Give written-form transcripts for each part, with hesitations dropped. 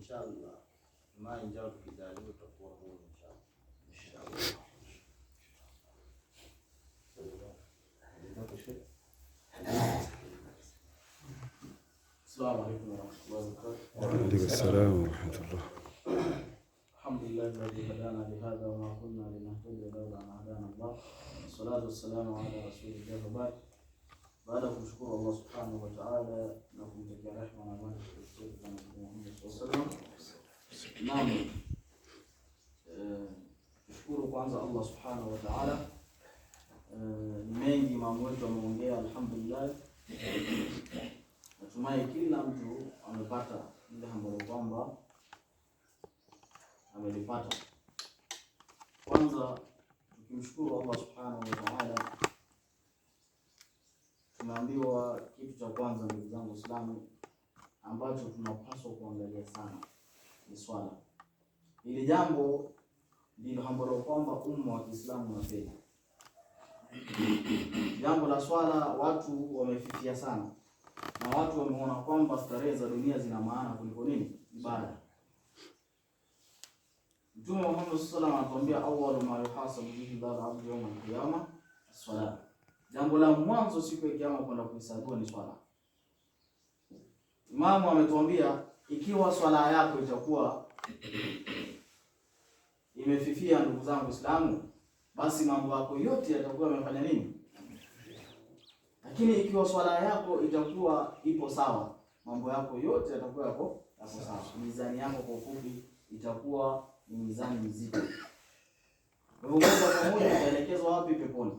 inshallah. Imani njao tukijaliwa tutakuwa huru inshallah. Assalamu alaykum wa rahmatullahi wa barakatuh. Wa alaykum assalam wa rahmatullah. Alhamdulillah alladhi hadana li hadha wa ma kunna linahtadiya lawla an hadana Allah. Wassalatu wassalamu ala rasulillah wa ba'd. Baada ya kumshukuru Allah subhanahu wa ta'ala na kumtakia rehema na amani kwa Muhammad sallallahu alaihi wasallam. Naam. Tushukuru kwanza Allah subhanahu wa ta'ala. Mengi mambo yetu ameongea, alhamdulillah. Natumai kila mtu amepata ile ambalo kwamba amelipata. Kwanza tukimshukuru Allah subhanahu wa ta'ala, tunaambiwa kitu cha kwanza, ndugu zangu Waislamu, ambacho tunapaswa kuangalia sana ni swala. Hili jambo ndilo ambalo kwamba umma wa Kiislamu unafeli. Jambo la swala watu wamefifia sana, na watu wameona kwamba starehe za dunia zina maana kuliko nini? Ibada. Mtume Muhammad sallallahu alaihi wasallam anatuambia awwalu ma yuhasabu bihi al-abdu yawm al-qiyamah as-salat. Jambo la mwanzo siku ya kiyama kwenda kuhesabiwa ni swala. Imamu ametuambia ikiwa swala yako itakuwa imefifia, ndugu zangu Waislamu, basi mambo yako yote yatakuwa yamefanya nini? Lakini ikiwa swala yako itakuwa ipo sawa, mambo yako yote yatakuwa yako sawa. Mizani yako kwa ufupi itakuwa ni mizani mzito. Kwa hivyo moja kwa moja itaelekezwa wapi? Peponi.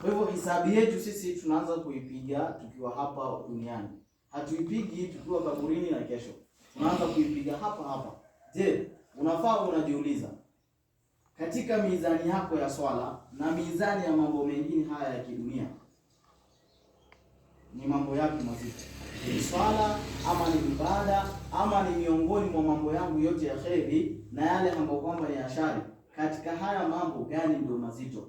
Kwa hivyo hisabu yetu sisi tunaanza kuipiga tukiwa hapa duniani. Hatuipigi tukiwa kaburini na kesho. Tunaanza kuipiga hapa hapa. Je, unafaa unajiuliza, katika mizani yako ya swala na mizani ya mambo mengine haya ya kidunia, ni mambo yapi mazito? Ni swala ama ni ibada ama ni miongoni mwa mambo yangu yote ya kheri na yale ambayo kwamba ni ashari? Katika haya mambo gani ndio mazito?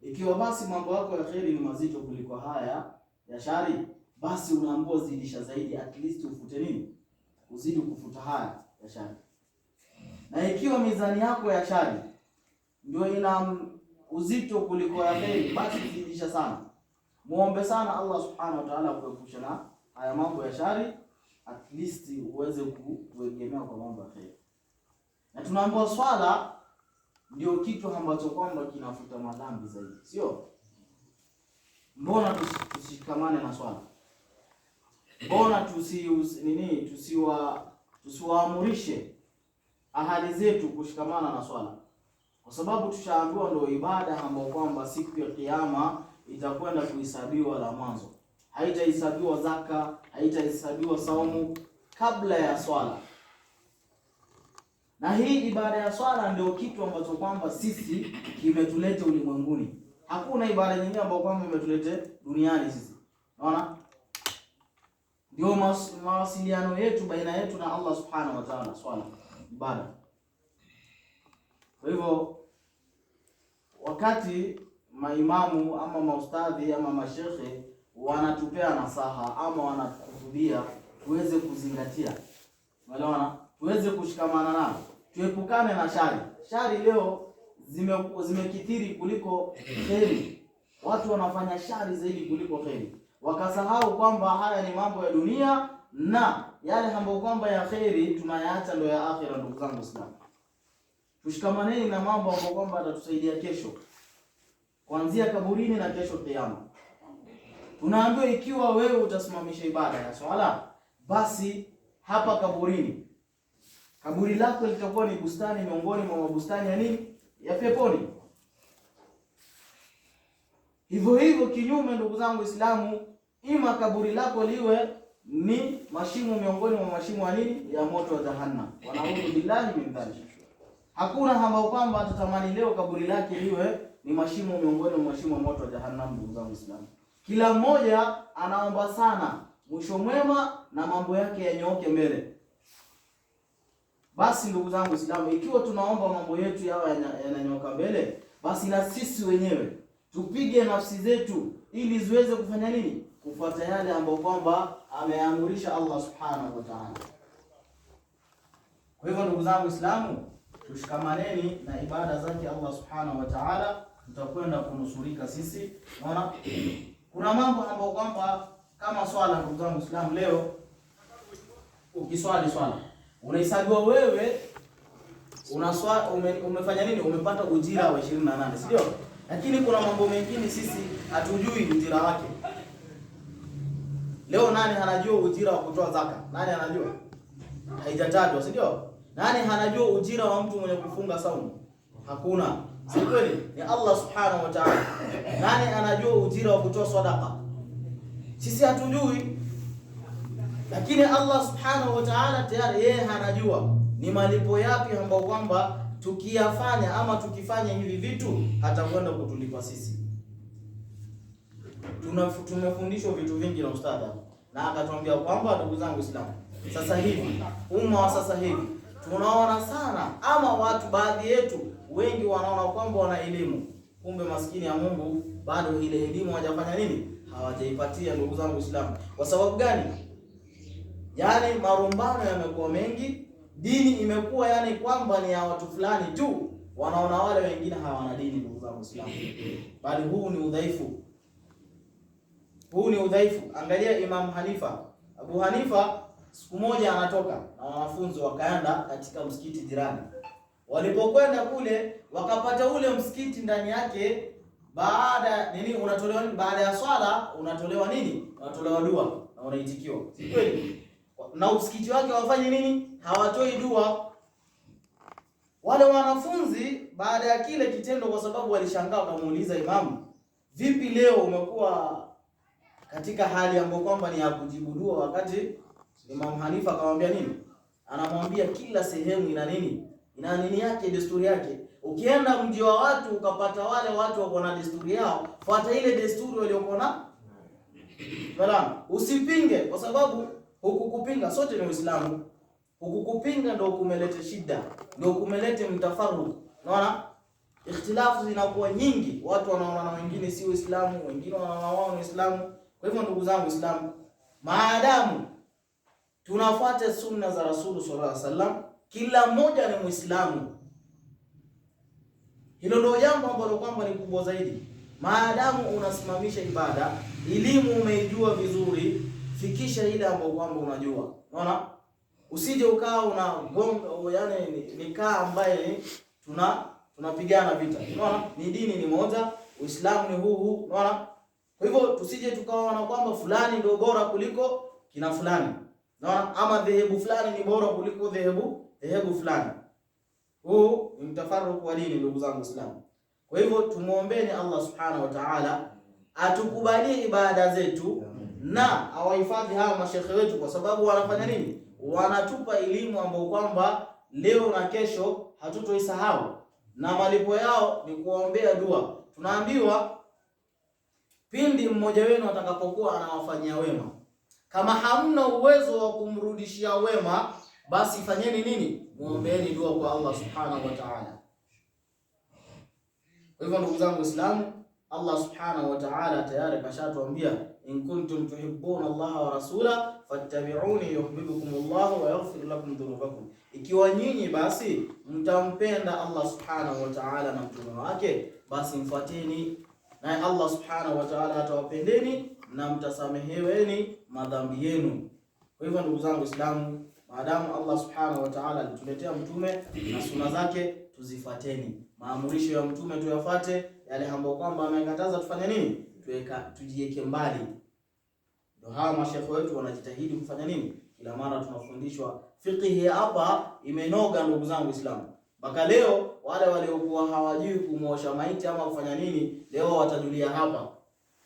Ikiwa basi mambo yako ya kheri ni mazito kuliko haya ya shari, basi unaambiwa zidisha zaidi, at least ufute nini? Uzidi kufuta haya ya shari. Na ikiwa mizani yako ya shari ndio ina uzito kuliko ya kheri, basi zidisha sana. Muombe sana Allah subhanahu wa ta'ala kuepusha na haya mambo ya shari, at least uweze kuegemea kwa mambo ya kheri. Na tunaambiwa swala ndio kitu ambacho kwamba kinafuta madhambi zaidi, sio? Mbona tushikamane na swala? Mbona tusiwaamurishe ahali zetu kushikamana na swala? Kwa sababu tushaambiwa ndio ibada ambayo kwamba siku ya kiyama itakwenda kuhesabiwa la mwanzo. Haitahesabiwa zaka, haitahesabiwa saumu kabla ya swala. Na hii ibada ya swala ndio kitu ambacho kwamba sisi kimetuleta ulimwenguni. Hakuna ibada nyingine ambayo kwamba imetuleta duniani sisi. Unaona? Ndio mawasiliano yetu baina yetu na Allah subhanahu wa ta'ala, swala, ibada. Kwa hivyo wakati maimamu ama maustadhi ama mashekhe wanatupea nasaha ama wanatuhutubia, tuweze kuzingatia. Unaelewana? Tuweze kushikamana nao. Tuepukane na shari. Shari leo zimekithiri kuliko kheri. Watu wanafanya shari zaidi kuliko kheri. Wakasahau kwamba haya ni mambo ya dunia na yale ambayo kwamba ya kheri tunayaacha ndio ya akhira. Ndugu zangu Waislamu, tushikamaneni na mambo ambayo kwamba yatatusaidia kesho, kuanzia kaburini na kesho kiyama. Tunaambiwa ikiwa wewe utasimamisha ibada ya swala, basi hapa kaburini, kaburi lako litakuwa ni bustani miongoni mwa mabustani ya nini? Ya peponi. Hivyo hivyo kinyume, ndugu zangu Waislamu, ima kaburi lako liwe ni mashimo miongoni mwa mashimo ya nini? Ya moto wa jahannam. Wanaudhu billahi min dhalik. Hakuna ambao kwamba atatamani leo kaburi lake liwe ni mashimo miongoni mwa mashimo ya moto wa jahannam, ndugu zangu Waislamu. Kila mmoja anaomba sana mwisho mwema na mambo yake yanyooke mbele. Basi ndugu zangu Waislamu, ikiwa tunaomba mambo yetu yawe yananyooka mbele, basi na sisi wenyewe tupige nafsi zetu ili ziweze kufanya nini? Kufuata yale ambayo kwamba ameamrisha Allah subhanahu wa ta'ala. Kwa hivyo ndugu zangu Waislamu, tushikamaneni na ibada zake Allah subhanahu wa ta'ala, tutakwenda kunusurika sisi. Unaona kuna mambo ambayo kwamba kama swala, ndugu zangu Waislamu, leo ukiswali swala unahesabiwa wewe umefanya nini, umepata ujira wa 28, si ndio? Lakini kuna mambo mengine sisi hatujui ujira wake. Leo nani anajua ujira wa kutoa zaka? Nani anajua? Haijatajwa, si ndio? Nani anajua ujira wa mtu mwenye kufunga saumu? Hakuna. Si kweli? Ni Allah subhanahu wa ta'ala. Nani anajua ujira wa kutoa sadaqa? Sisi hatujui. Lakini Allah subhanahu wa ta'ala tayari yeye anajua ni malipo yapi ambayo kwamba tukiyafanya ama tukifanya hivi vitu hatakwenda kutulipa sisi. Tumefundishwa vitu vingi na ustadhi na akatuambia kwamba ndugu zangu Waislamu, sasa hivi umma wa sasa hivi tunaona sana, ama watu baadhi yetu wengi wanaona kwamba wana elimu, kumbe maskini ya Mungu bado ile elimu hawajafanya nini, hawajaipatia. Ndugu zangu Waislamu, kwa sababu gani? Yani marumbano yamekuwa mengi, dini imekuwa yani kwamba ni ya watu fulani tu, wanaona wale wengine hawana dini. Ndugu zangu Waislamu, bali huu ni udhaifu. Huu ni udhaifu. Angalia Imam Hanifa. Abu Hanifa siku moja anatoka na wanafunzi wakaenda katika msikiti jirani. Walipokwenda kule wakapata ule msikiti ndani yake baada nini unatolewa nini? Baada ya swala unatolewa nini? Unatolewa dua na unaitikiwa. Si kweli? Na msikiti wake wafanye nini? Hawatoi dua. Wale wanafunzi baada ya kile kitendo, kwa sababu walishangaa, wakamuuliza Imamu, vipi leo umekuwa katika hali ambayo kwamba ni ya kujibu dua? Wakati Imam Hanifa akamwambia nini? Anamwambia kila sehemu ina nini? Ina nini yake, desturi yake. Ukienda mji wa watu ukapata wale watu wako na desturi yao, fuata ile desturi waliokuwa na. Bala, usipinge, kwa sababu hukukupinga, sote ni Waislamu. Hukukupinga ndio kumeleta shida, ndio kumeleta mtafaruku. Unaona? Ikhtilafu zinakuwa nyingi, watu wanaona na wengine si Waislamu, wengine wanaona wao ni Waislamu. Kwa hivyo ndugu zangu Waislamu, maadamu tunafuata sunna za Rasul sallallahu alaihi wasallam, kila mmoja ni Muislamu. Hilo ndio jambo ambalo kwamba ni kubwa zaidi. Maadamu unasimamisha ibada, elimu umeijua vizuri, fikisha ile ambayo kwamba unajua. Unaona? Usije ukaa unagonga, yani nikaa ambaye tunapigana vita. Unaona? Ni dini ni moja, Uislamu ni huu. Unaona? Kwa hivyo tusije tukaona kwamba fulani ndio bora kuliko kina fulani. Unaona? Ama dhehebu fulani ni bora kuliko dhehebu fulani. Huu ni mtafaruku wa dini, ndugu zangu Waislamu. Kwa hivyo tumuombeeni Allah subhanahu wa ta'ala atukubalie ibada zetu na awahifadhi hawa mashekhe wetu, kwa sababu wanafanya nini? Wanatupa elimu ambayo kwamba leo na kesho hatutoisahau, na malipo yao ni kuombea dua. Tunaambiwa pindi mmoja wenu atakapokuwa anawafanyia wema, kama hamna uwezo wa kumrudishia wema, basi fanyeni nini? Muombeeni dua kwa Allah subhanahu wa ta'ala. Kwa hivyo ndugu zangu Waislamu, Allah subhanahu wa ta'ala tayari kashatuambia, in kuntum tuhibbuna Allah wa rasula fattabi'uni yuhibbukum Allah wa yaghfir lakum dhunubakum. Ikiwa nyinyi basi mtampenda Allah subhanahu wa ta'ala na mtume wake, basi mfuateni, naye Allah subhanahu wa ta'ala atawapendeni na mtasameheweni madhambi yenu. Kwa hivyo ndugu zangu Waislamu, maadamu Allah subhanahu wa ta'ala alituletea mtume na sunna zake, tuzifuateni. Maamurisho ya mtume tuyafuate, yale ambayo kwamba amekataza tufanye nini? Tujiweke mbali. Ndio hawa mashekhe wetu wanajitahidi kufanya nini? Kila mara tunafundishwa fiqh hapa imenoga, ndugu zangu Waislamu. Mpaka leo wale waliokuwa hawajui kumosha maiti ama kufanya nini, leo watajulia hapa.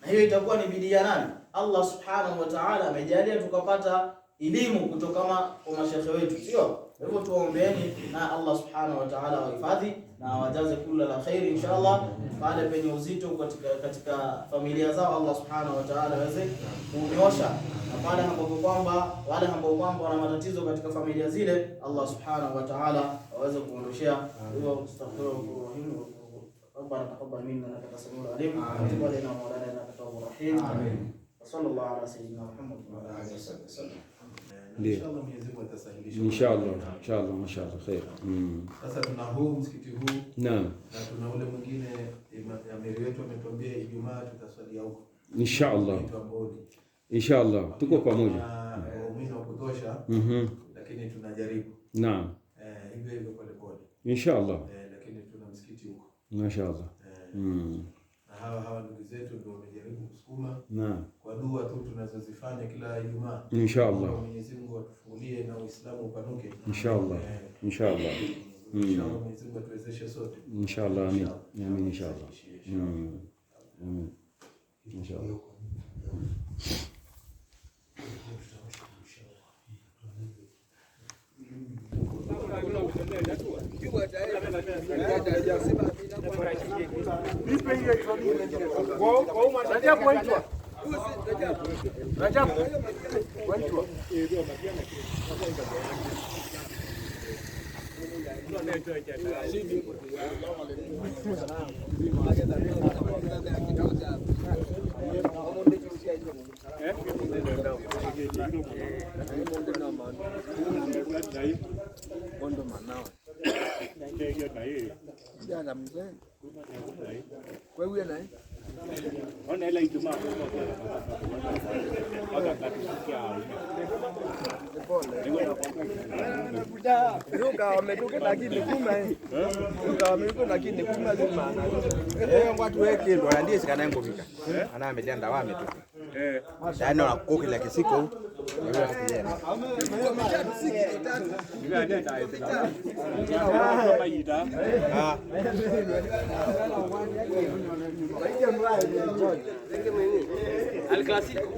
Na hiyo itakuwa ni bidii ya nani? Allah subhanahu wa ta'ala amejalia tukapata elimu kutoka kwa mashekhe wetu, sio? Kwa hivyo tuombeeni na Allah subhanahu wa ta'ala wahifadhi na wajaze kula la khairi inshallah. Pale penye uzito katika familia zao, Allah subhanahu wa ta'ala aweze kunyosha, na pale ambapo kwamba wale ambao kwamba wana matatizo katika familia zile, Allah subhanahu wa ta'ala aweze kuondoshea. Huwa astaghfirullahirrahim. Rabbana taqabbal minna innaka antas samiul alim wa tub alaina mawlana innaka tawwabur rahim. Amin. Sallallahu ala sayyidina Muhammad wa ala alihi wasallam. inshallah Mwenyezi Mungu atasahilisha. Inshallah khair. Sasa tuna huu msikiti huu. Naam. Na tuna ule mwingine amiri wetu ametuambia Ijumaa tutaswalia huko. Inshallah tuko pamoja. Waumini wa kutosha. Lakini tunajaribu. Naam. Hivyo pole pole. Inshallah. Lakini tuna msikiti huko. Mashaallah. Na hawa ndugu zetu ndio wamejaribu kusukuma. Naam. Kwa dua tu tunazozifanya kila Ijumaa. Inshallah. Mwenyezi Mungu atufungulie na Uislamu upanuke. Inshallah. Inshallah Mwenyezi Mungu atuwezeshe sote. Inshallah, amin. Amin inshallah. Inshallah. watu weke ndo ndiye sikana ngo mika ana ametenda wame tu yaani wanakoki la kisiko yule kijana al clásico